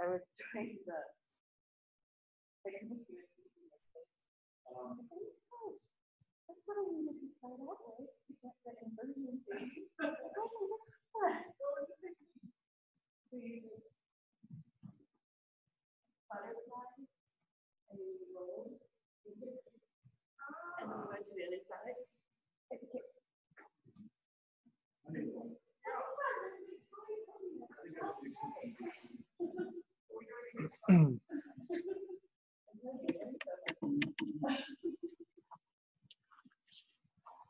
I was trying to. That's what I needed to start out with to get the inversion thing. Oh my God. Butterfly, and then you roll, and then you go to the other side.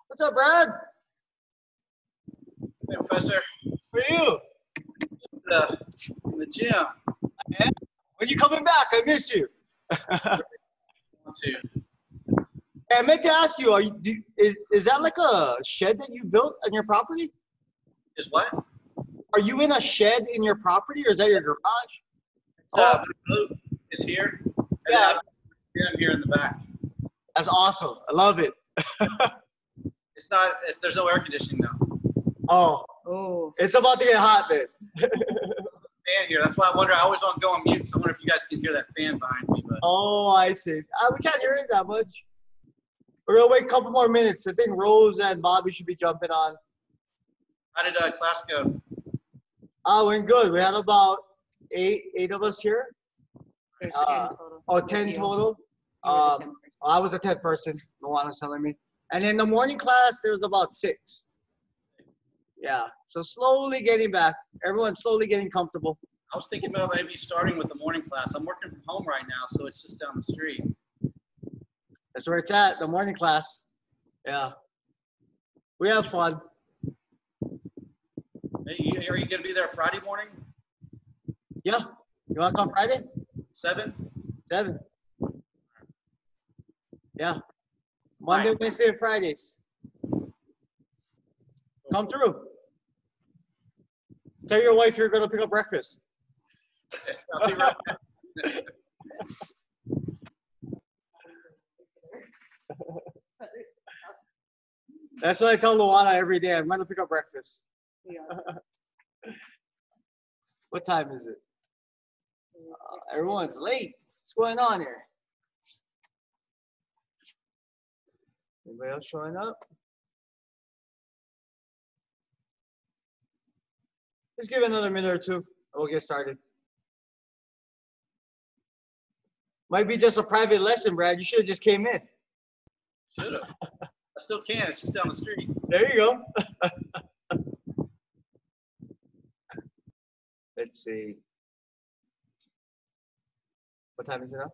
What's up, Brad? Hey, Professor. For you? In the gym. When you coming back? I miss you. Want to. Hey, I meant to ask you, is that like a shed that you built on your property? Is what? Are you in a shed in your property, or is that your garage? The boat is here. And Yeah. then I'm here in the back. That's awesome. I love it. It's not. There's no air conditioning now. Oh. It's about to get hot then. Fan here. That's why I wonder. I always want to go on mute because I wonder if you guys can hear that fan behind me. But Oh, I see. We can't hear it that much. We're gonna wait a couple more minutes. I think Rose and Bobby should be jumping on. how did class go? Went good. We had about eight of us here. There's 10 total. 10 total. You were the 10th person. I was the 10th person. Luana's telling me. And in the morning class, there was about 6. Yeah. So slowly getting back. Everyone's slowly getting comfortable. I was thinking about maybe starting with the morning class. I'm working from home right now, so it's just down the street. That's where it's at, the morning class. Yeah. We have fun. Hey, are you going to be there Friday morning? Yeah. You want to come Friday? 7? 7. Yeah. Monday, Wednesday, and Fridays. Come through. Tell your wife you're going to pick up breakfast. I'll be right back. That's what I tell Luana every day. I'm going to pick up breakfast. Yeah. What time is it? Everyone's late. What's going on here? Anybody else showing up? Just give it another minute or two, and we'll get started. Might be just a private lesson, Brad. You should have just came in. Should have. I still can. It's just down the street. There you go. Let's see. What time is it now?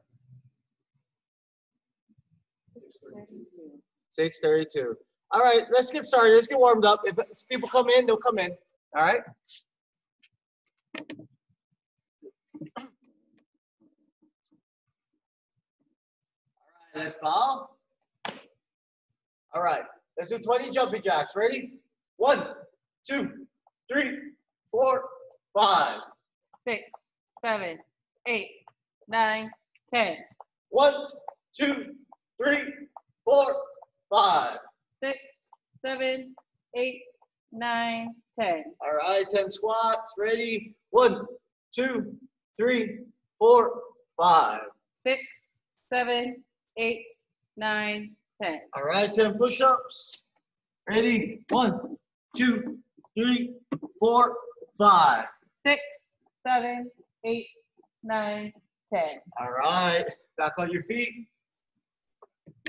6:32. All right, let's get started. Let's get warmed up. If people come in, they'll come in. All right. Let's bow. All right, let's do 20 jumping jacks. Ready? 1, 2, 3, 4, 5. 6, 7, 8, 9, 10. 1, 2, 3, 4, 5. 6, 7, 8, 9, 10. All right, 10 squats. Ready? 1, 2, 3, 4, 5. 6, 7, 8, 9, 10. All right, 10 push-ups. Ready? 1, 2, 3, 4, 5. 6, 7, 8, 9, 10. All right, back on your feet.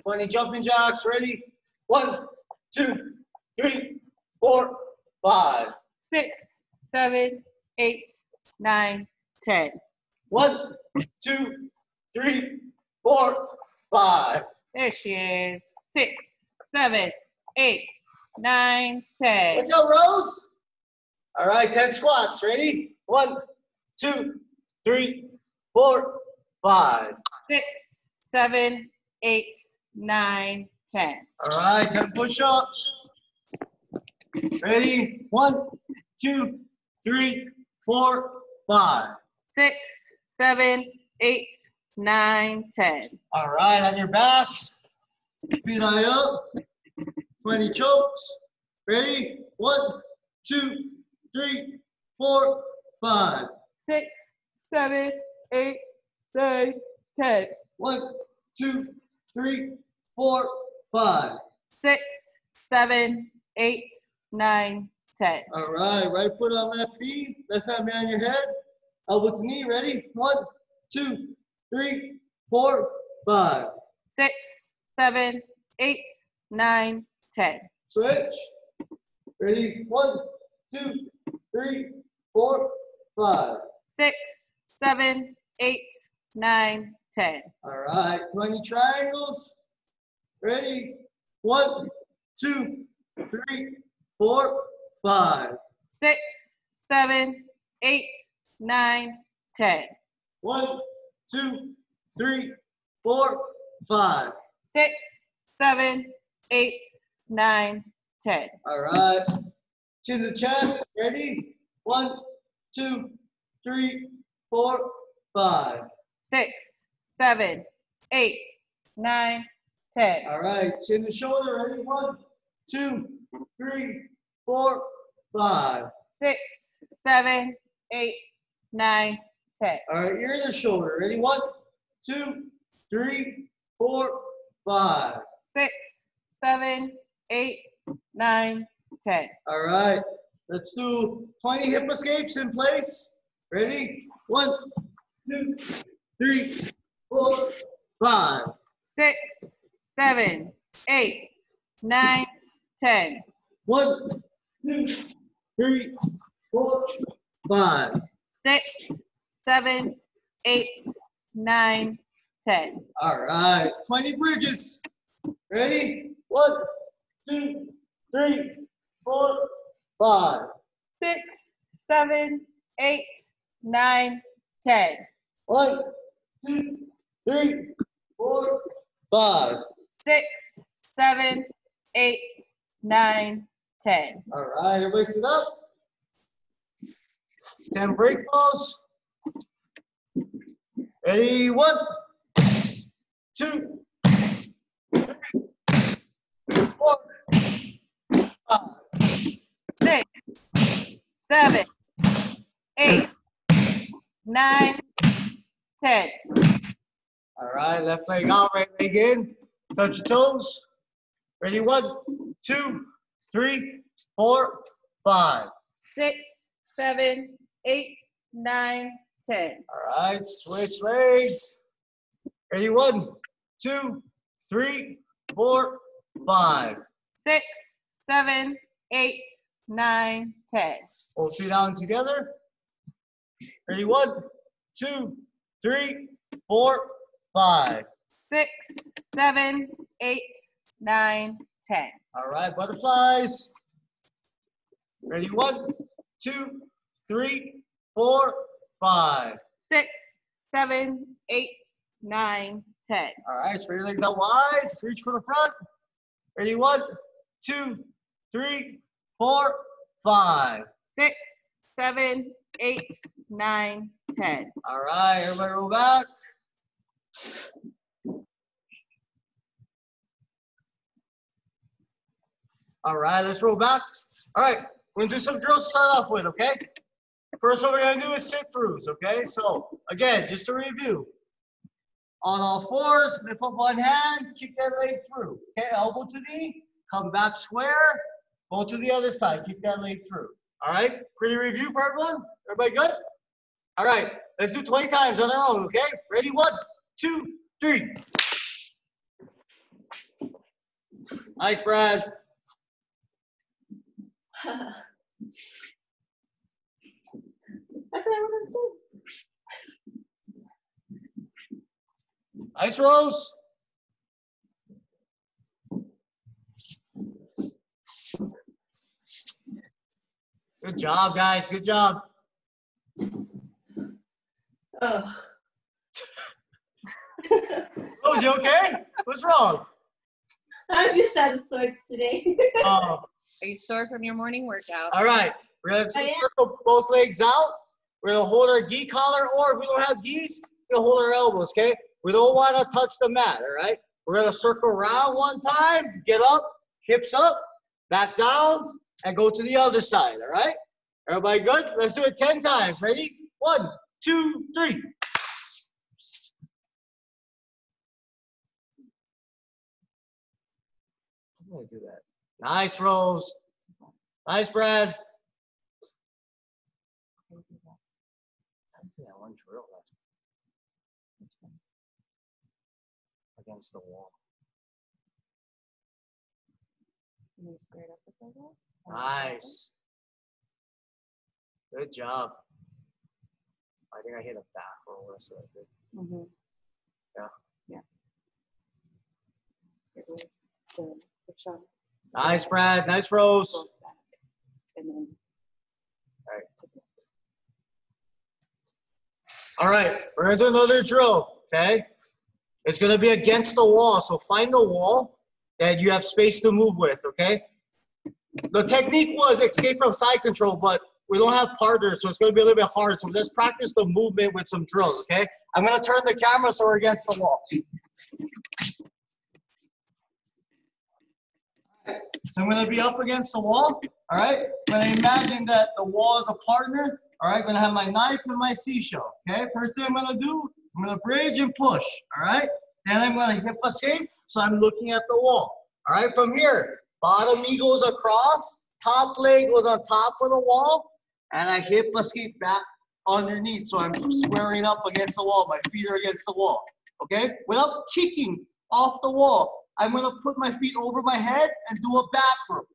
20 jumping jacks. Ready? 1, 2, 3, 4, 5. 6, 7, 8, 9, 10. 1, 2, 3, 4, 5. There she is. 6, 7, 8, 9, 10. What's up, Rose? All right, 10 squats. Ready? 1, 2, 3, 4, 5. 6, 7, 8, 9, 10. All right, 10 push-ups. Ready? 1, 2, 3, 4, 5. 6, 7, 8, 9, 10. All right, on your backs. Feet high up. 20 chokes. Ready? 1, 2, 3, 4, 5. 6, 7, 8, 9, 10. 1, 2, 3, 4, 5. 6, 7, 8, 9, 10. All right, right foot on left knee, left hand behind your head, elbow to knee, ready? 1, 2, 3, 4, 5. 6, 7, 8, 9, 10. Switch. Ready? 1, 2, 3, 4, 5. 6, 7, 8, 9, 10. All right, 20 triangles. Ready? 1, 2, 3, 4, 5. 6, 7, 8, 9, 10. 1, 2, 3, 4, 5. 6, 7, 8, 9, 10. All right. Chin to the chest. Ready? 1, 2, 3, 4, 5. 6, 7, 8, 9, 10. All right. Chin to shoulder. Ready? 1, 2, 3, 4, 5. 6, 7, 8, 9, 10. All right. Ear to shoulder. Ready? 1, 2, 3, 4, 5. 6, 7, 8, 9, 10. All right. Let's do 20 hip escapes in place. Ready? 1, 2, 3, 4, 5. 6, 7, 8, 9, 10. 1, 2, 3, 4, 5. 6, 7, 8, 9, 10. All right. 20 bridges. Ready? 1, 2, 3, 4, 5. 6, 7, 8, 9, 10. 1, 2, 3, 4, 5. 6, 7, 8, 9, 10. All right. Everybody sit up. 10 break falls. Ready? 1, 2, 3, 4, 5. 6, 7, 8, 9, 10. All right. Left leg out, right leg in. Touch your toes. Ready? 1, 2, 3, 4, 5. 6, 7, 8, 9, 10. All right. Switch legs. Ready? 1, 2, 3, 4, 5. 6, 7, 8, 9, 10. Hold feet down together. Ready? 1, 2, 3, 4, 5. 6, 7, 8, 9, 10. All right. Butterflies. Ready? 1, 2, 3, 4, 5. 6, 7, 8, 9, 10. All right. Spread your legs out wide. Reach for the front. Ready? 1, 2, 3, 4, 5. 6, 7, 8, 9, 10. All right. Everybody roll back. All right. Let's roll back. All right. We're going to do some drills to start off with, okay? First, what we're going to do is sit-throughs, okay? So, again, just to review. On all fours, lift up one hand, kick that leg through. Okay, elbow to knee, come back square, go to the other side, kick that leg through. All right, pretty review for everyone? Everybody good? All right, let's do 20 times on our own, okay? Ready? 1, 2, 3. Nice, Brad. Nice, Rose. Good job, guys. Good job. Ugh. Rose, you okay? What's wrong? I'm just out of sorts today. Oh, Are you sore from your morning workout? all right. We're going I to am. circle both legs out. We're going to hold our gi collar, or if we don't have gis, we're going to hold our elbows, okay? We don't want to touch the mat, all right? We're going to circle around one time, get up, hips up, back down, and go to the other side, all right? Everybody good? Let's do it 10 times. Ready? 1, 2, 3. I'm gonna do that. Nice, Rose. Nice, Brad. I did that one drill last against the wall. Can you square it up with the wall? Nice. Good job. I think I hit a back roll or something. Mm-hmm. Yeah. Yeah. It was the shot. Nice, Brad. Nice, Rose. Both back. And then. All right, we're gonna do another drill, okay? It's gonna be against the wall, so find the wall that you have space to move with, okay? The technique was escape from side control, but we don't have partners, so it's gonna be a little bit hard. So let's practice the movement with some drills, okay? I'm gonna turn the camera so we're against the wall. So I'm gonna be up against the wall, all right? I'm gonna imagine that the wall is a partner, all right? I'm gonna have my knife and my seashell, okay? First thing I'm gonna do, I'm gonna bridge and push, all right? Then I'm gonna hip escape, so I'm looking at the wall, all right? From here, bottom knee goes across, top leg goes on top of the wall, and I hip escape back underneath, so I'm squaring up against the wall, my feet are against the wall, okay? Without kicking off the wall, I'm gonna put my feet over my head and do a back row.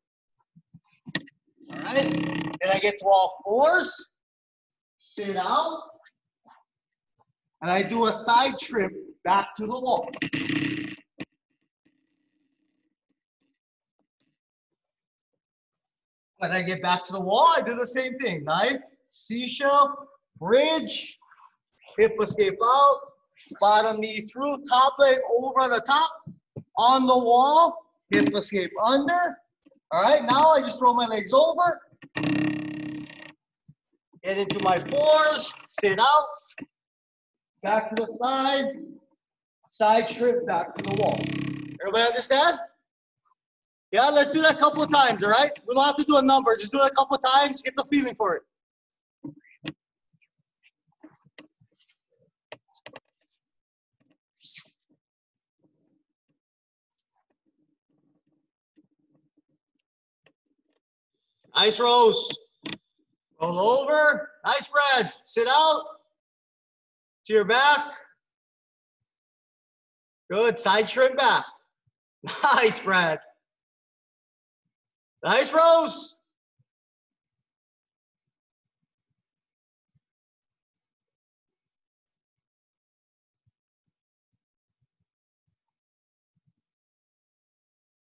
All right, then I get to all fours, sit out, and I do a side trip back to the wall. When I get back to the wall, I do the same thing. Knife, seashell, bridge, hip escape out, bottom knee through, top leg over on the top, on the wall, hip escape under. All right, now I just throw my legs over, get into my fours, sit out, back to the side trip back to the wall. Everybody understand? Yeah, let's do that a couple of times, all right? We don't have to do a number, just do it a couple of times, get the feeling for it. Nice, Rose. Roll over. Nice, Brad. Sit out. To your back. Good. Side shrimp back. Nice, Brad. Nice, Rose.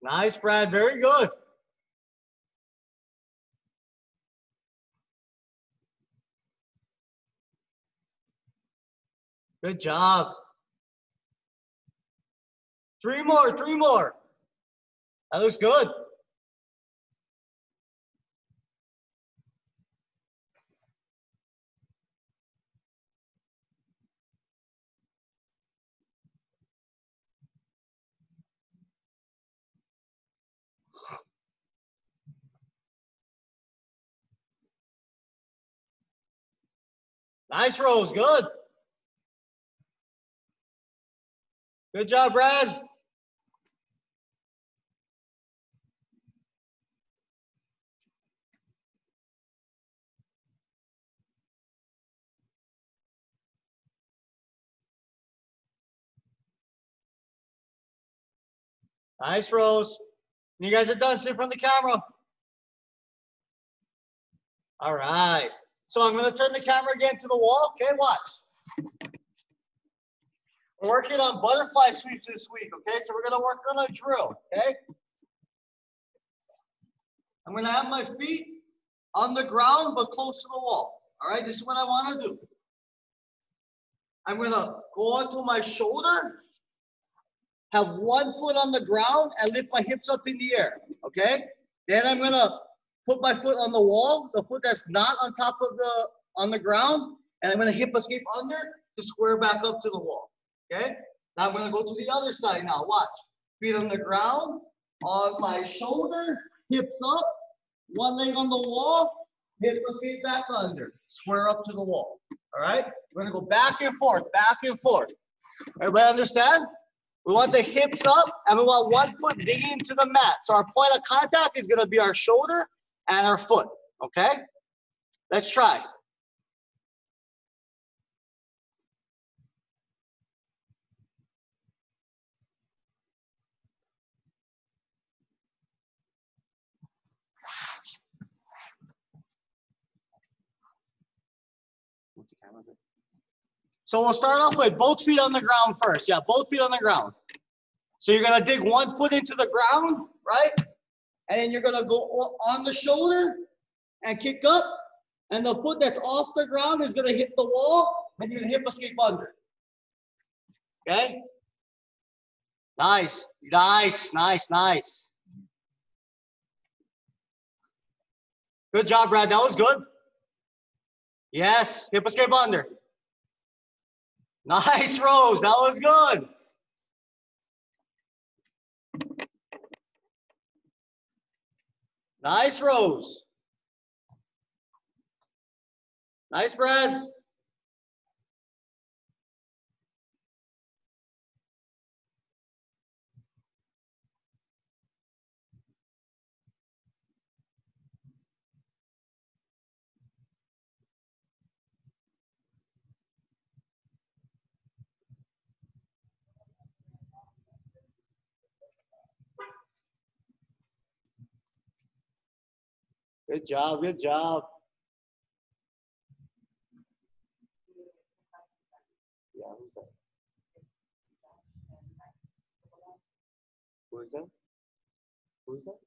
Nice, Brad. Very good. Good job. 3 more, 3 more. That looks good. Nice, Rose. Good. Good job, Brad. Nice, Rose. You guys are done. Sit in front of the camera. All right. So I'm going to turn the camera again to the wall. Okay, watch. We're working on butterfly sweeps this week. Okay, so we're going to work on a drill. Okay. I'm going to have my feet on the ground but close to the wall. All right, this is what I want to do. I'm going to go onto my shoulder, have one foot on the ground, and lift my hips up in the air. Okay. Then I'm going to put my foot on the wall, the foot that's not on top of on the ground, and I'm going to hip escape under to square back up to the wall. Okay? Now I'm going to go to the other side now. Watch. Feet on the ground, on my shoulder, hips up, one leg on the wall, hip escape back under, square up to the wall. All right? We're gonna go back and forth, back and forth. Everybody understand? We want the hips up and we want one foot digging into the mat. So our point of contact is gonna be our shoulder and our foot, okay? Let's try. So we'll start off with both feet on the ground first. Yeah, both feet on the ground. So you're gonna dig one foot into the ground, right? And then you're gonna go on the shoulder and kick up. And the foot that's off the ground is gonna hit the wall and you're gonna hip escape under. Okay? Nice, nice, nice, nice. Good job, Brad. That was good. Yes, hip escape under. Nice, Rose. That was good. Nice, Rose. Nice, Brad. Good job, good job. Yeah, who's that? Who is that? Who is that?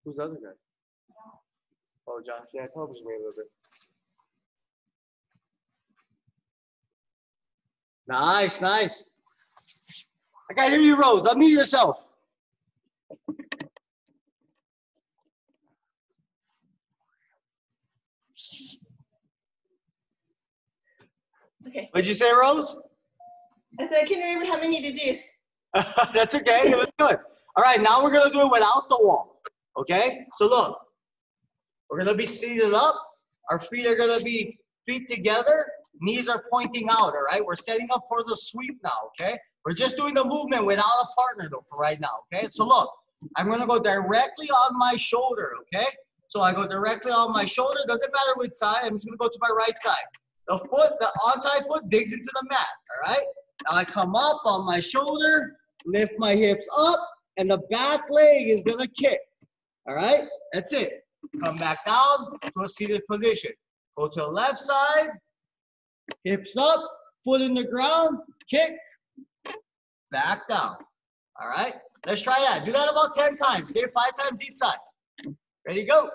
Who's the other guy? Oh, Josh. Yeah, television me a little bit. Nice, nice. I can't hear you, Rose. Unmute yourself. Okay. What'd you say, Rose? I said I can't remember how many to do. That's okay. It was good. All right, now we're going to do it without the wall. Okay? So look, we're going to be seated up. Our feet are going to be feet together. Knees are pointing out, all right? We're setting up for the sweep now, okay? We're just doing the movement without a partner, though, for right now, okay? So look, I'm going to go directly on my shoulder, okay? So I go directly on my shoulder. Doesn't matter which side. I'm just going to go to my right side. The foot, the on-side foot digs into the mat, all right? Now I come up on my shoulder, lift my hips up, and the back leg is going to kick, all right? That's it. Come back down to a seated position. Go to the left side, hips up, foot in the ground, kick, back down, all right? Let's try that. Do that about 10 times, okay? 5 times each side. Ready, go.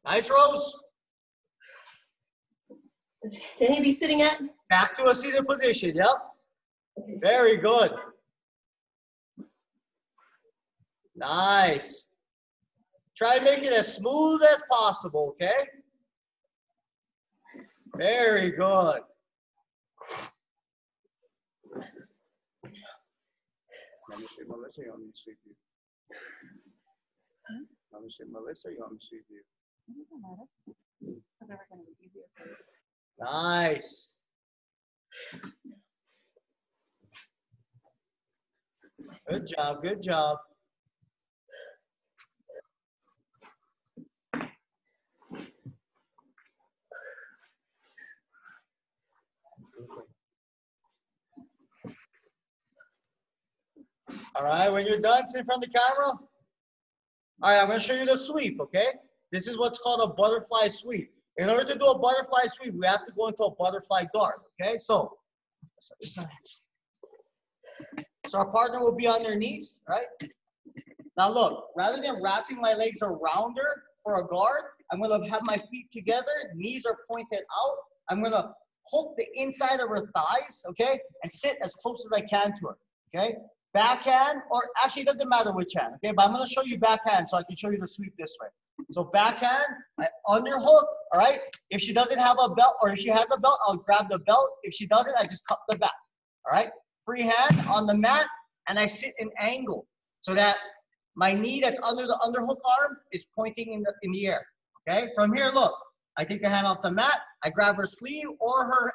Nice, Rose. Should he be sitting up? Back to a seated position, yep. Very good. Nice. Try and make it as smooth as possible, okay? Very good. Let me see Melissa, you want me to sweep you? Let me see Melissa, you want me to sweep you? It doesn't matter. It's never going to be easier for you. Nice. Good job, good job. All right, when you're done, sit in front of the camera. All right, I'm going to show you the sweep, okay? This is what's called a butterfly sweep. In order to do a butterfly sweep, we have to go into a butterfly guard, okay? So our partner will be on their knees, right? Now look, rather than wrapping my legs around her for a guard, I'm going to have my feet together, knees are pointed out. I'm going to hook the inside of her thighs, okay? And sit as close as I can to her, okay? Backhand, or actually it doesn't matter which hand, okay? But I'm going to show you backhand so I can show you the sweep this way. So backhand, I underhook, all right? If she doesn't have a belt, or if she has a belt, I'll grab the belt. If she doesn't, I just cup the back, all right? Free hand on the mat, and I sit in angle so that my knee that's under the underhook arm is pointing in the air. Okay, from here, look, I take the hand off the mat, I grab her sleeve or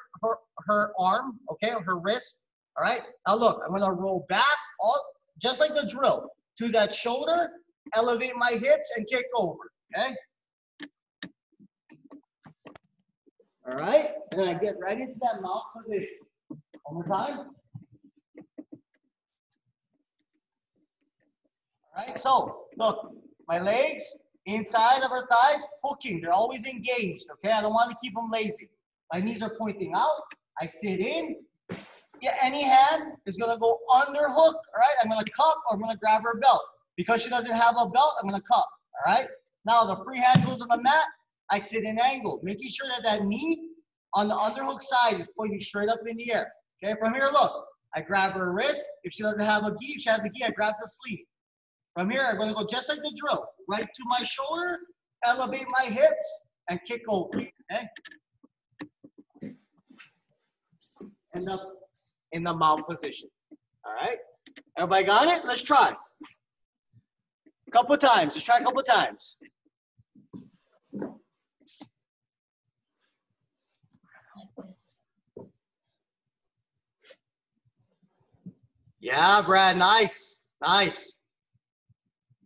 her arm, okay, or her wrist. All right, now look, I'm gonna roll back, all just like the drill, to that shoulder, elevate my hips and kick over. Okay. All right, and then I get right into that mount position. One more time. All right, so look, my legs inside of her thighs, hooking. They're always engaged, okay? I don't want to keep them lazy. My knees are pointing out. I sit in. Yeah, any hand is going to go under hook, all right? I'm going to cup or I'm going to grab her belt. Because she doesn't have a belt, I'm going to cup, all right? Now the free hand goes on the mat. I sit in angle, making sure that that knee on the underhook side is pointing straight up in the air. Okay, from here, look, I grab her wrist. If she doesn't have a gi, if she has a gi, I grab the sleeve. From here, I'm going to go just like the drill, right to my shoulder, elevate my hips, and kick over, okay? End up in the mount position, all right? Everybody got it? Let's try. A couple of times. Let's try a couple of times. Like this. Yeah, Brad, nice, nice.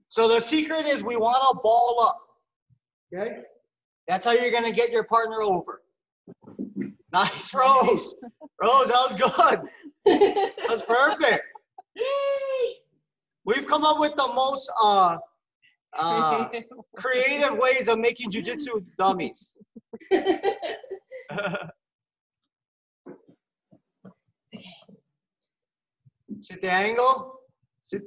So the secret is we want to ball up, okay? That's how you're going to get your partner over. Nice, Rose. Rose, that was good. That was perfect. Yay! We've come up with the most creative ways of making jiu-jitsu dummies. Sit the angle. Sit.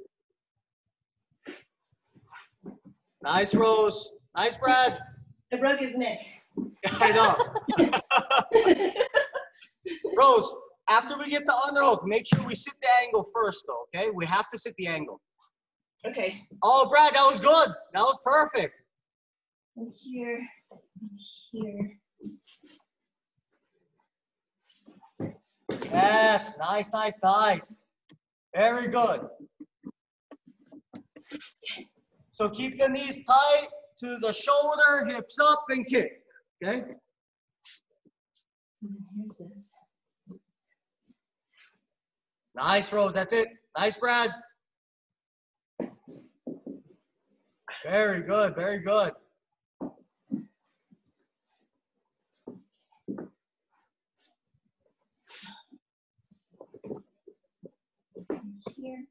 Nice, Rose. Nice, Brad. I broke his neck. I know. Rose, after we get the underhook, make sure we sit the angle first, though, okay? We have to sit the angle. Okay. Oh, Brad, that was good. That was perfect. And here, and here. Yes, nice, nice, nice. Very good. So keep the knees tight to the shoulder, hips up, and kick, okay? And then here's this. Nice, Rose, that's it. Nice, Brad. Very good, very good. Here.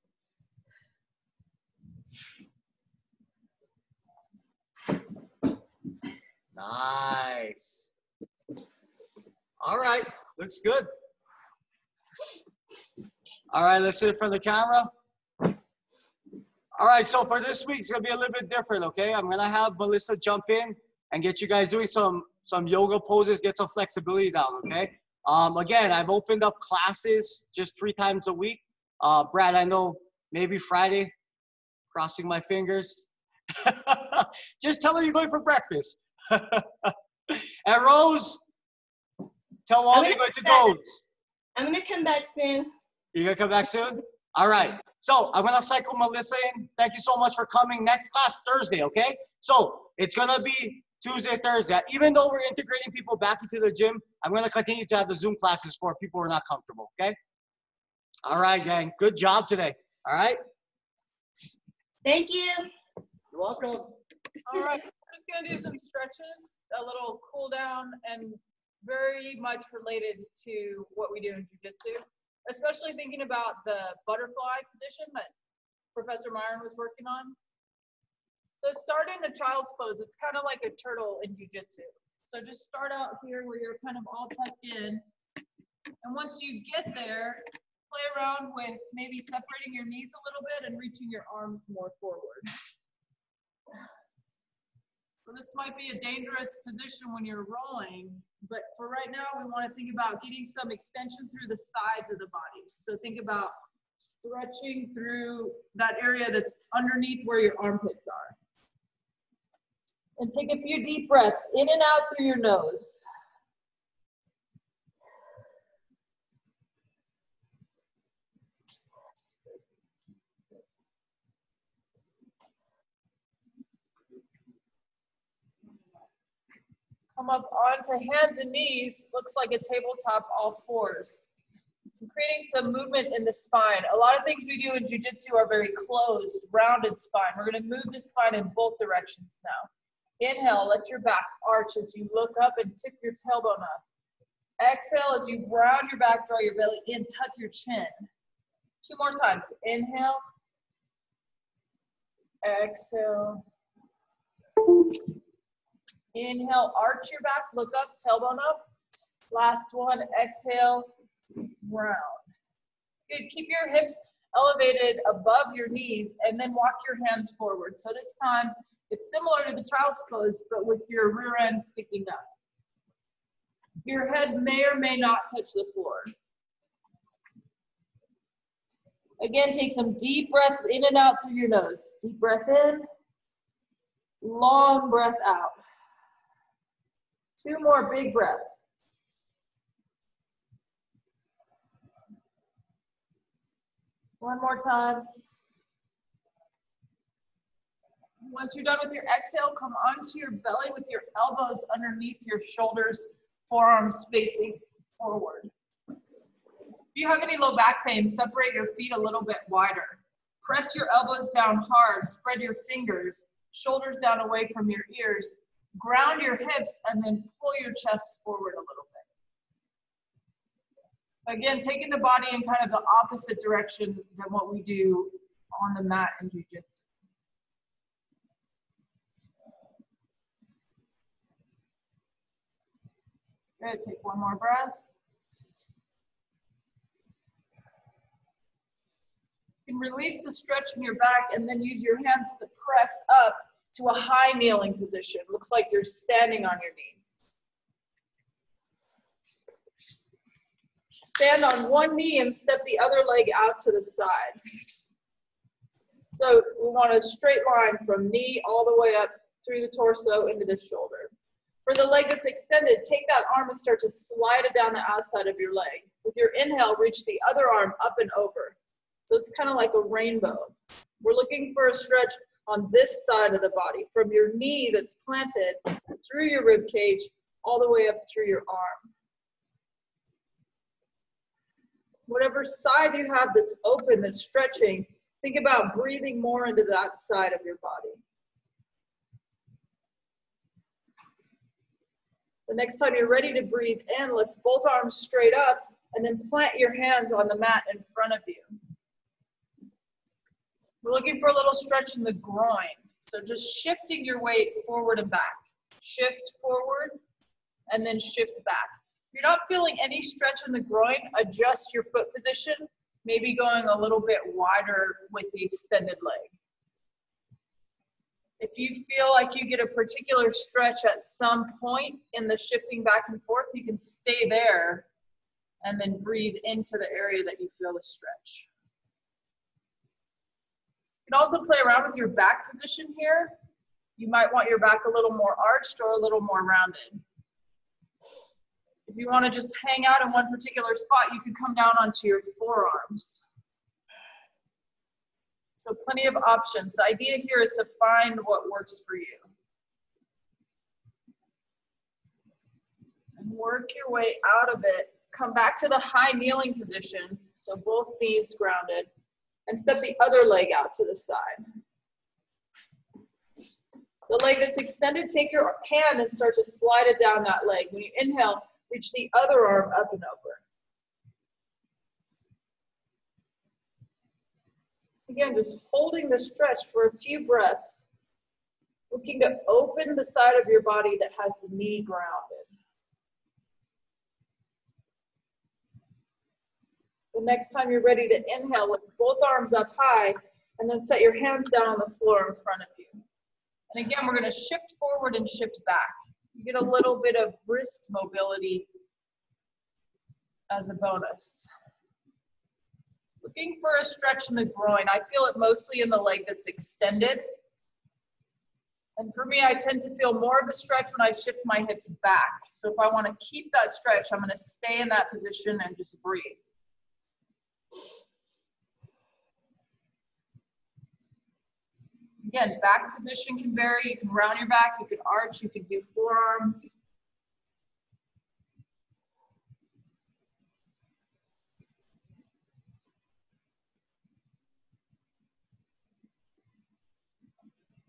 Nice. All right, looks good. All right, let's sit for the camera. All right, so for this week, it's gonna be a little bit different, okay? I'm gonna have Melissa jump in and get you guys doing some yoga poses, get some flexibility down, okay? Again, I've opened up classes just 3 times a week. Brad, I know maybe Friday, crossing my fingers. Just tell her you're going for breakfast. And Rose, tell all you're going to go. I'm gonna come back soon. You're gonna come back soon? All right. So I'm gonna cycle Melissa in. Thank you so much for coming. Next class Thursday, okay? So it's gonna be Tuesday, Thursday. Even though we're integrating people back into the gym, I'm gonna continue to have the Zoom classes for people who are not comfortable, okay? All right, gang. Good job today. All right? Thank you. You're welcome. All right, we're just gonna do some stretches, a little cool down, and very much related to what we do in jiu-jitsu, especially thinking about the butterfly position that Professor Myron was working on. So start in a child's pose. It's kind of like a turtle in jiu-jitsu. So just start out here where you're kind of all tucked in. And once you get there, play around with maybe separating your knees a little bit and reaching your arms more forward. So this might be a dangerous position when you're rolling, but for right now, we want to think about getting some extension through the sides of the body. So think about stretching through that area that's underneath where your armpits are. And take a few deep breaths in and out through your nose. Come up onto hands and knees, looks like a tabletop, all fours. I'm creating some movement in the spine. A lot of things we do in jiu-jitsu are very closed, rounded spine. We're gonna move the spine in both directions now. Inhale, let your back arch as you look up and tip your tailbone up. Exhale as you round your back, draw your belly in, tuck your chin. 2 more times. Inhale. Exhale. Inhale, arch your back, look up, tailbone up. Last one, exhale, round. Good, keep your hips elevated above your knees and then walk your hands forward. So this time, it's similar to the child's pose, but with your rear end sticking up. Your head may or may not touch the floor. Again, take some deep breaths in and out through your nose. Deep breath in, long breath out. 2 more big breaths. One more time. Once you're done with your exhale, come onto your belly with your elbows underneath your shoulders, forearms facing forward. If you have any low back pain, separate your feet a little bit wider. Press your elbows down hard, spread your fingers, shoulders down away from your ears, ground your hips, and then pull your chest forward a little bit. Again, taking the body in kind of the opposite direction than what we do on the mat in jiu-jitsu. Good, take one more breath. You can release the stretch in your back and then use your hands to press up to a high kneeling position. Looks like you're standing on your knees. Stand on one knee and step the other leg out to the side. So we want a straight line from knee all the way up through the torso into the shoulder. For the leg that's extended, take that arm and start to slide it down the outside of your leg. With your inhale, reach the other arm up and over. So it's kind of like a rainbow. We're looking for a stretch on this side of the body, from your knee that's planted through your rib cage, all the way up through your arm. Whatever side you have that's open, that's stretching, think about breathing more into that side of your body. The next time you're ready to breathe in, lift both arms straight up and then plant your hands on the mat in front of you. We're looking for a little stretch in the groin. So just shifting your weight forward and back. Shift forward and then shift back. If you're not feeling any stretch in the groin, adjust your foot position, maybe going a little bit wider with the extended leg. If you feel like you get a particular stretch at some point in the shifting back and forth, you can stay there and then breathe into the area that you feel the stretch. You can also play around with your back position here. You might want your back a little more arched or a little more rounded. If you want to just hang out in one particular spot, you can come down onto your forearms. So plenty of options. The idea here is to find what works for you. And work your way out of it. Come back to the high kneeling position, so both knees grounded, and step the other leg out to the side. The leg that's extended, take your hand and start to slide it down that leg. When you inhale, reach the other arm up and over. Again, just holding the stretch for a few breaths, looking to open the side of your body that has the knee grounded. The next time you're ready to inhale, lift both arms up high, and then set your hands down on the floor in front of you. And again, we're going to shift forward and shift back. You get a little bit of wrist mobility as a bonus. Looking for a stretch in the groin. I feel it mostly in the leg that's extended. And for me, I tend to feel more of a stretch when I shift my hips back. So if I want to keep that stretch, I'm going to stay in that position and just breathe. Again, back position can vary. You can round your back, you can arch, you can do forearms.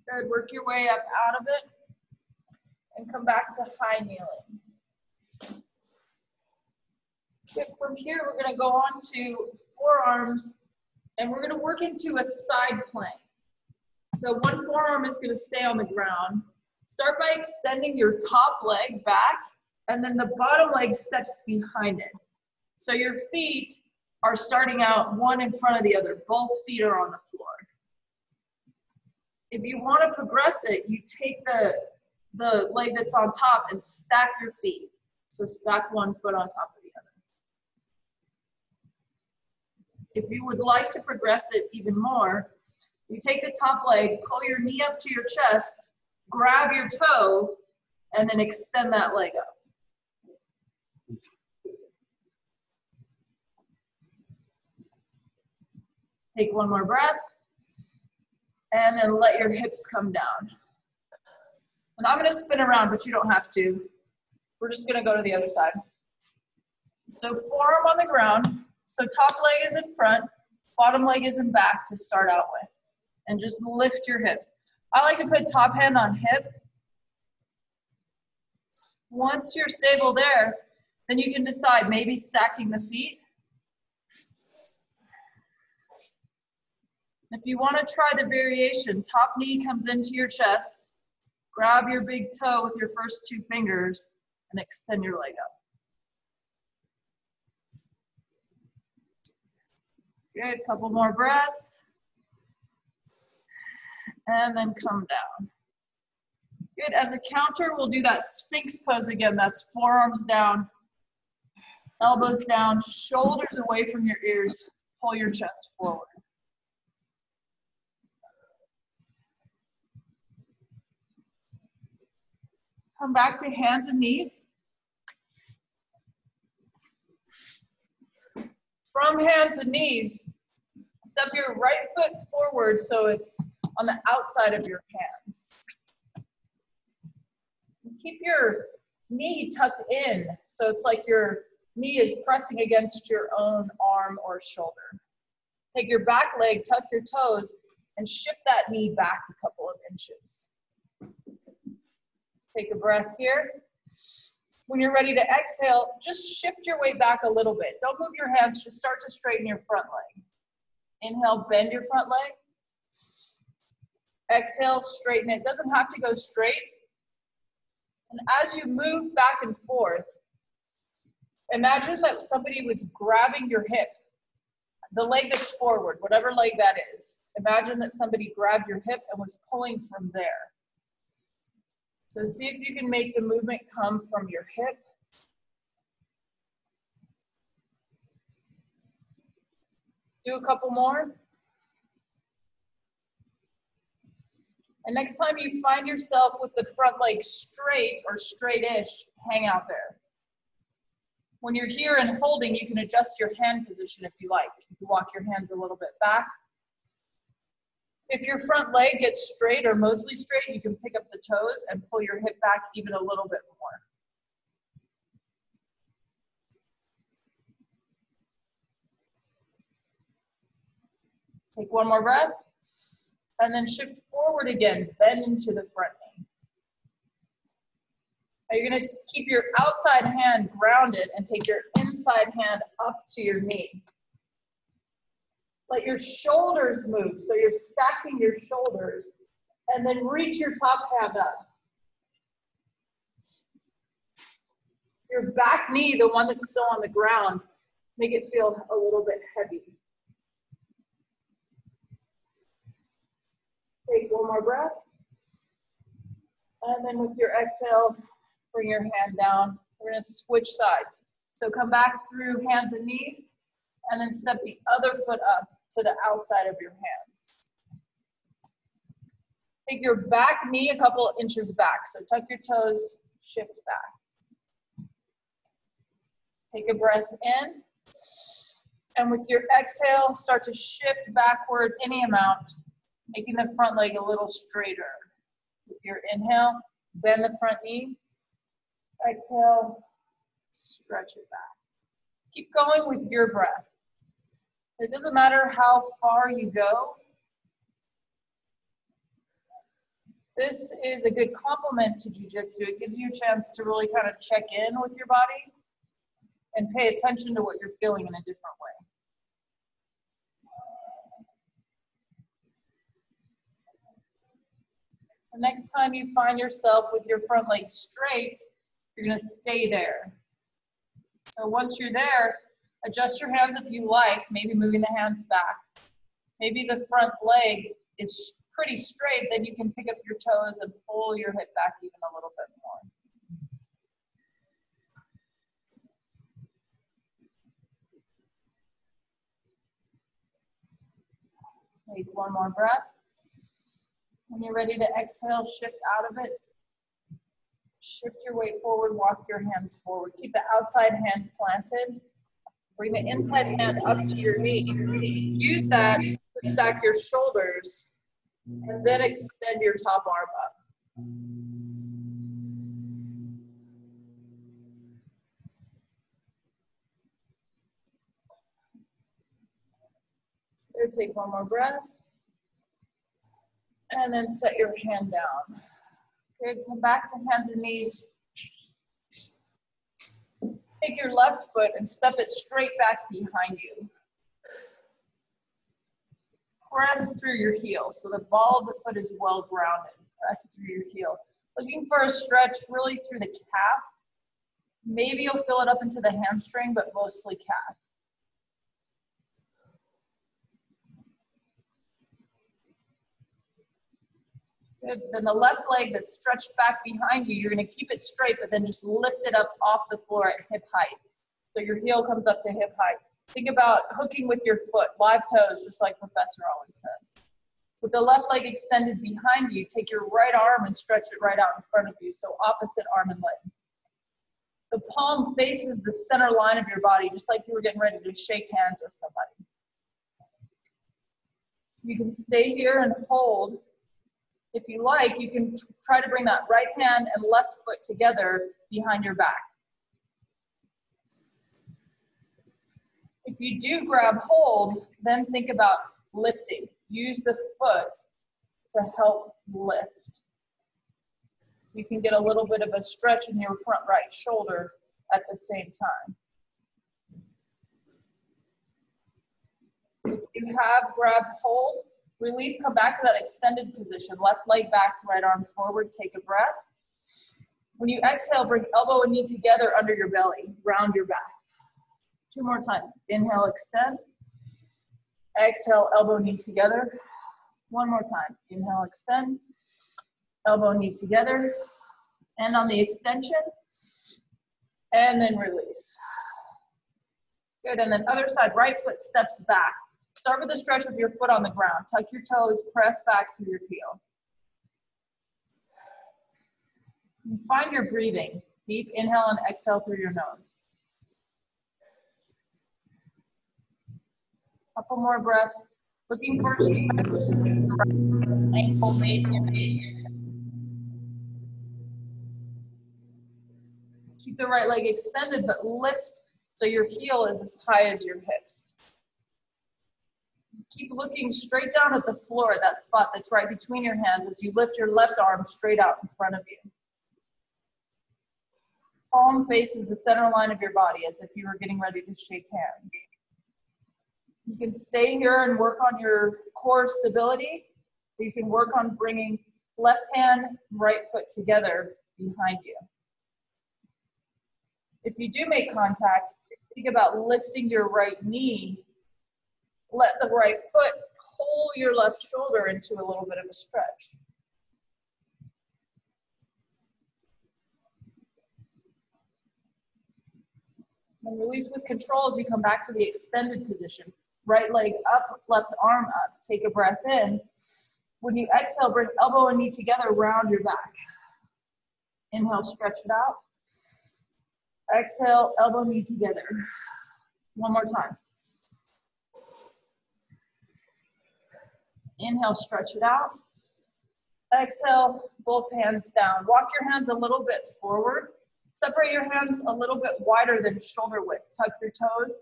Good, work your way up out of it and come back to high kneeling. Good, from here, we're gonna go on to forearms and we're gonna work into a side plank. So one forearm is gonna stay on the ground. Start by extending your top leg back and then the bottom leg steps behind it. So your feet are starting out one in front of the other. Both feet are on the floor. If you want to progress it, you take the leg that's on top and stack your feet. So stack one foot on top of the other. If you would like to progress it even more, you take the top leg, pull your knee up to your chest, grab your toe, and then extend that leg up. Take one more breath, and then let your hips come down. And I'm gonna spin around, but you don't have to. We're just gonna go to the other side. So forearm on the ground. So top leg is in front, bottom leg is in back to start out with. And just lift your hips. I like to put top hand on hip. Once you're stable there, then you can decide maybe stacking the feet. If you want to try the variation, top knee comes into your chest, grab your big toe with your first two fingers, and extend your leg up. Good, couple more breaths. And then come down. Good, as a counter, we'll do that Sphinx pose again. That's forearms down, elbows down, shoulders away from your ears, pull your chest forward. Come back to hands and knees. From hands and knees, step your right foot forward so it's on the outside of your hands. Keep your knee tucked in so it's like your knee is pressing against your own arm or shoulder. Take your back leg, tuck your toes, and shift that knee back a couple of inches. Take a breath here. When you're ready to exhale, just shift your weight back a little bit. Don't move your hands, just start to straighten your front leg. Inhale, bend your front leg. Exhale, straighten it. Doesn't have to go straight. And as you move back and forth, imagine that somebody was grabbing your hip, the leg that's forward, whatever leg that is. Imagine that somebody grabbed your hip and was pulling from there. So see if you can make the movement come from your hip. Do a couple more. And next time you find yourself with the front leg straight or straight-ish, hang out there. When you're here and holding, you can adjust your hand position if you like. You can walk your hands a little bit back. If your front leg gets straight or mostly straight, you can pick up the toes and pull your hip back even a little bit more. Take one more breath, and then shift forward again, bend into the front knee. Now you're gonna keep your outside hand grounded and take your inside hand up to your knee. Let your shoulders move, so you're stacking your shoulders, and then reach your top hand up. Your back knee, the one that's still on the ground, make it feel a little bit heavy. Take one more breath. And then with your exhale, bring your hand down. We're gonna switch sides. So come back through hands and knees, and then step the other foot up to the outside of your hands. Take your back knee a couple inches back. So tuck your toes, shift back. Take a breath in. And with your exhale, start to shift backward any amount, making the front leg a little straighter. With your inhale, bend the front knee. Exhale, stretch it back. Keep going with your breath. It doesn't matter how far you go. This is a good complement to jujitsu. It gives you a chance to really kind of check in with your body and pay attention to what you're feeling in a different way. The next time you find yourself with your front leg straight, you're gonna stay there. So once you're there, adjust your hands if you like, maybe moving the hands back. Maybe the front leg is pretty straight, then you can pick up your toes and pull your hip back even a little bit more. Take one more breath. When you're ready to exhale, shift out of it. Shift your weight forward, walk your hands forward. Keep the outside hand planted. Bring the inside hand up to your knee. Use that to stack your shoulders and then extend your top arm up. Good, take one more breath. And then set your hand down. Good, come back to hands and knees. Take your left foot and step it straight back behind you. Press through your heel, so the ball of the foot is well grounded. Press through your heel. Looking for a stretch really through the calf. Maybe you'll fill it up into the hamstring, but mostly calf. Good. Then the left leg that's stretched back behind you, you're going to keep it straight, but then just lift it up off the floor at hip height. So your heel comes up to hip height. Think about hooking with your foot, live toes, just like Professor always says. With the left leg extended behind you, take your right arm and stretch it right out in front of you, so opposite arm and leg. The palm faces the center line of your body, just like you were getting ready to shake hands with somebody. You can stay here and hold. If you like, you can try to bring that right hand and left foot together behind your back. If you do grab hold, then think about lifting. Use the foot to help lift. So you can get a little bit of a stretch in your front right shoulder at the same time. If you have grabbed hold, release, come back to that extended position. Left leg back, right arm forward, take a breath. When you exhale, bring elbow and knee together under your belly, round your back. 2 more times. Inhale, extend. Exhale, elbow, knee together. 1 more time. Inhale, extend. Elbow, knee together. And on the extension. And then release. Good, and then other side, right foot steps back. Start with a stretch with your foot on the ground. Tuck your toes, press back through your heel. And find your breathing. Deep inhale and exhale through your nose. Couple more breaths. Looking for a stretch. Ankle, maybe. Keep the right leg extended, but lift so your heel is as high as your hips. Keep looking straight down at the floor, that spot that's right between your hands, as you lift your left arm straight out in front of you. Palm faces the center line of your body as if you were getting ready to shake hands. You can stay here and work on your core stability. You can work on bringing left hand, right foot together behind you. If you do make contact, think about lifting your right knee. Let the right foot pull your left shoulder into a little bit of a stretch. Then release with control as you come back to the extended position. Right leg up, left arm up. Take a breath in. When you exhale, bring elbow and knee together, round your back. Inhale, stretch it out. Exhale, elbow, knee together. 1 more time. Inhale, stretch it out. Exhale, both hands down. Walk your hands a little bit forward. Separate your hands a little bit wider than shoulder width. Tuck your toes,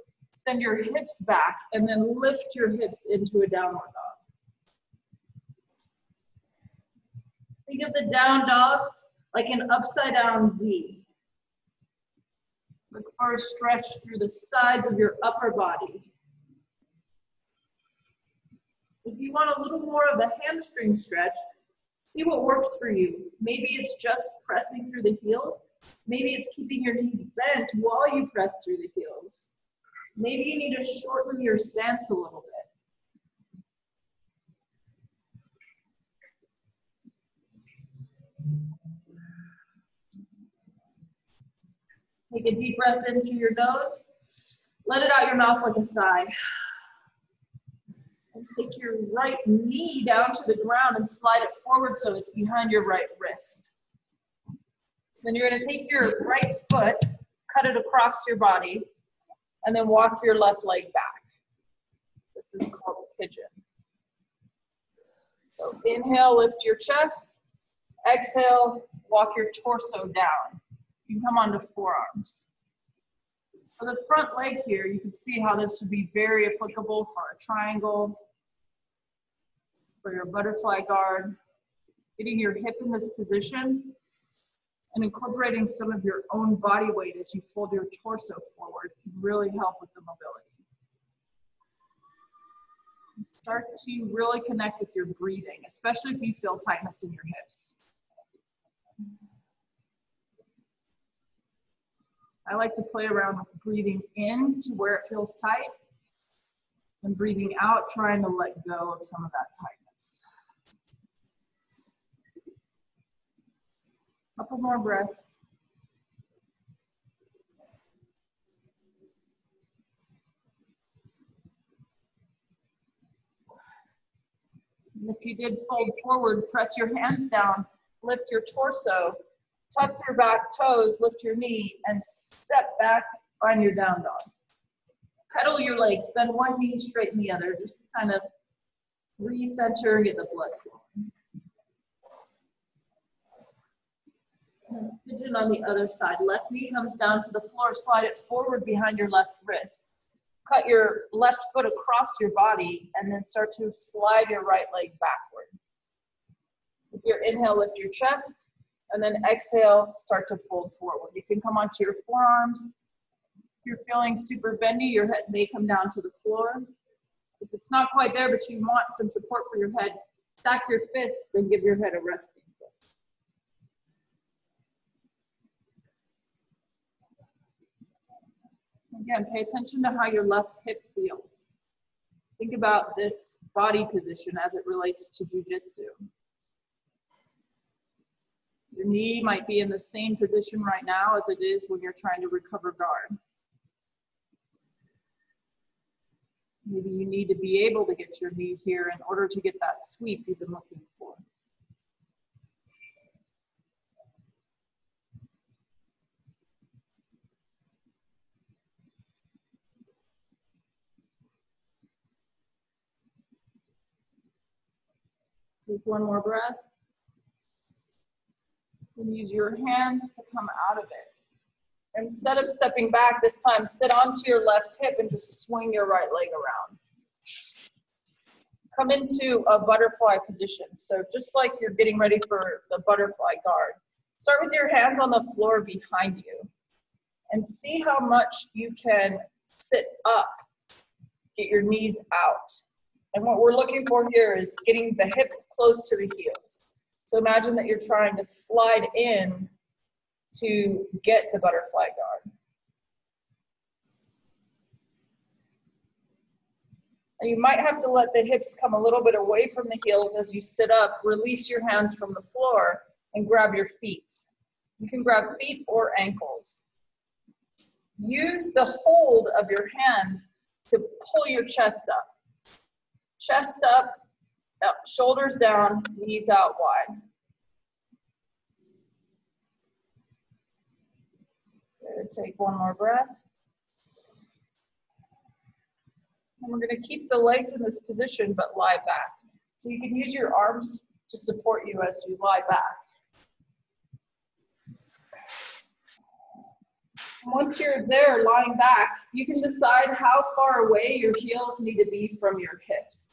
send your hips back, and then lift your hips into a downward dog. Think of the down dog like an upside down V. Look for a stretch through the sides of your upper body. If you want a little more of a hamstring stretch, see what works for you. Maybe it's just pressing through the heels. Maybe it's keeping your knees bent while you press through the heels. Maybe you need to shorten your stance a little bit. Take a deep breath in through your nose. Let it out your mouth like a sigh. And take your right knee down to the ground and slide it forward so it's behind your right wrist. Then you're going to take your right foot, cut it across your body, and then walk your left leg back. This is called pigeon. So inhale, lift your chest. Exhale, walk your torso down. You can come onto forearms. So the front leg here, you can see how this would be very applicable for a triangle, for your butterfly guard. Getting your hip in this position and incorporating some of your own body weight as you fold your torso forward can really help with the mobility. Start to really connect with your breathing, especially if you feel tightness in your hips. I like to play around with breathing in to where it feels tight and breathing out, trying to let go of some of that tightness. Couple more breaths. And if you did fold forward, press your hands down, lift your torso, tuck your back toes, lift your knee, and step back, find your down dog. Pedal your legs, bend one knee, straighten the other, just to kind of recenter, get the blood flowing. And pigeon on the other side. Left knee comes down to the floor, slide it forward behind your left wrist. Cut your left foot across your body, and then start to slide your right leg backward. With your inhale, lift your chest. And then exhale, start to fold forward. You can come onto your forearms. If you're feeling super bendy, your head may come down to the floor. If it's not quite there, but you want some support for your head, stack your fists, then give your head a resting foot. Again, pay attention to how your left hip feels. Think about this body position as it relates to jiu-jitsu. Your knee might be in the same position right now as it is when you're trying to recover guard. Maybe you need to be able to get your knee here in order to get that sweep you've been looking for. Take one more breath. And use your hands to come out of it. Instead of stepping back this time, sit onto your left hip and just swing your right leg around. Come into a butterfly position. So just like you're getting ready for the butterfly guard, start with your hands on the floor behind you and see how much you can sit up, get your knees out. And what we're looking for here is getting the hips close to the heels. So imagine that you're trying to slide in to get the butterfly guard. And you might have to let the hips come a little bit away from the heels as you sit up. Release your hands from the floor and grab your feet. You can grab feet or ankles. Use the hold of your hands to pull your chest up. Chest up, shoulders down, knees out wide. Good. Take one more breath. And we're going to keep the legs in this position, but lie back. So you can use your arms to support you as you lie back. Once you're there lying back, you can decide how far away your heels need to be from your hips.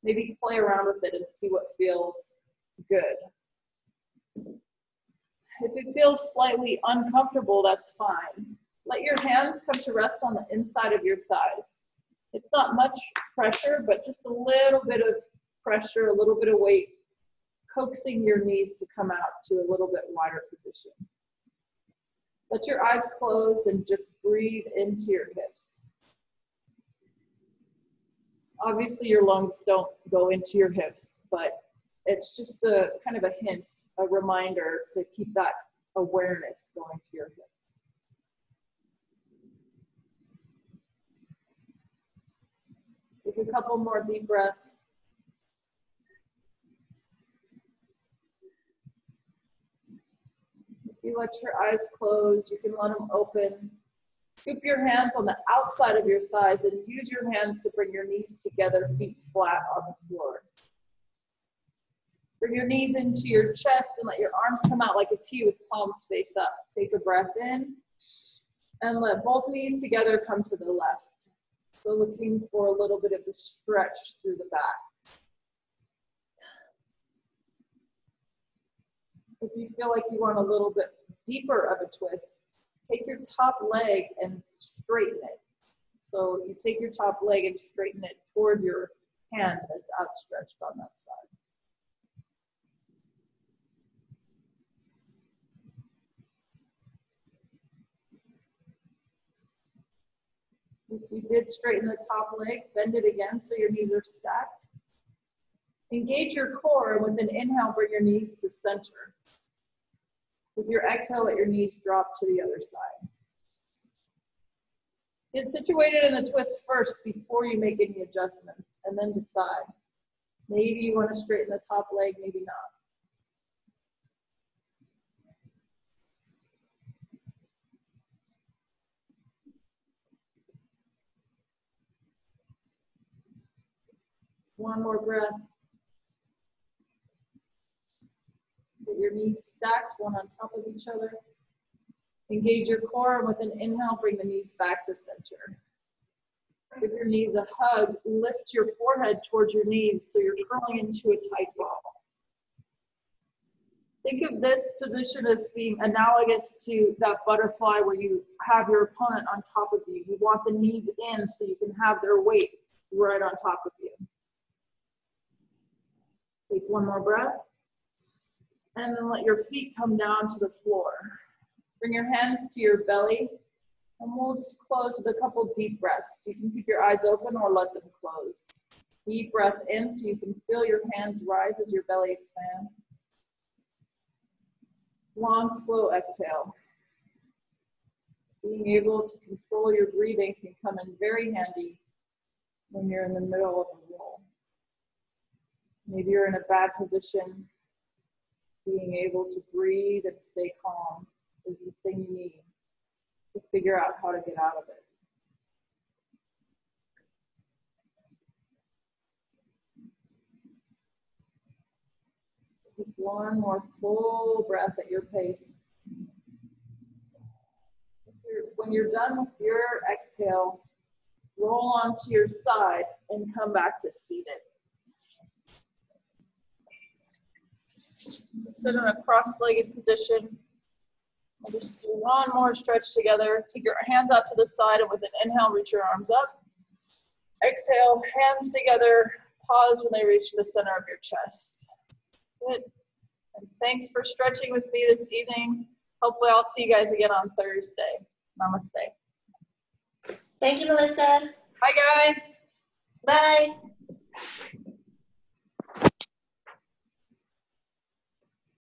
Maybe play around with it and see what feels good. If it feels slightly uncomfortable, that's fine. Let your hands come to rest on the inside of your thighs. It's not much pressure, but just a little bit of pressure, a little bit of weight, coaxing your knees to come out to a little bit wider position. Let your eyes close and just breathe into your hips. Obviously, your lungs don't go into your hips, but it's just a kind of a hint, a reminder to keep that awareness going to your hips. Take a couple more deep breaths. If you let your eyes close, you can let them open. Scoop your hands on the outside of your thighs and use your hands to bring your knees together, feet flat on the floor. Bring your knees into your chest and let your arms come out like a T with palms face up. Take a breath in and let both knees together come to the left. So looking for a little bit of a stretch through the back. If you feel like you want a little bit deeper of a twist, take your top leg and straighten it. So you take your top leg and straighten it toward your hand that's outstretched on that side. If you did straighten the top leg, bend it again so your knees are stacked. Engage your core, and with an inhale, bring your knees to center. With your exhale, let your knees drop to the other side. Get situated in the twist first before you make any adjustments, and then decide. Maybe you want to straighten the top leg, maybe not. One more breath. Get your knees stacked, one on top of each other. Engage your core, and with an inhale, bring the knees back to center. Give your knees a hug. Lift your forehead towards your knees so you're curling into a tight ball. Think of this position as being analogous to that butterfly where you have your opponent on top of you. You want the knees in so you can have their weight right on top of you. Take one more breath. And then let your feet come down to the floor. Bring your hands to your belly. And we'll just close with a couple deep breaths. You can keep your eyes open or let them close. Deep breath in so you can feel your hands rise as your belly expands. Long, slow exhale. Being able to control your breathing can come in very handy when you're in the middle of a roll. Maybe you're in a bad position. Being able to breathe and stay calm is the thing you need to figure out how to get out of it. Take one more full breath at your pace. When you're done with your exhale, roll onto your side and come back to seated. Sit in a cross-legged position. We'll just do one more stretch together. Take your hands out to the side, and with an inhale, reach your arms up. Exhale, hands together. Pause when they reach the center of your chest. Good. And thanks for stretching with me this evening. Hopefully I'll see you guys again on Thursday. Namaste. Thank you, Melissa. Bye, guys. Bye.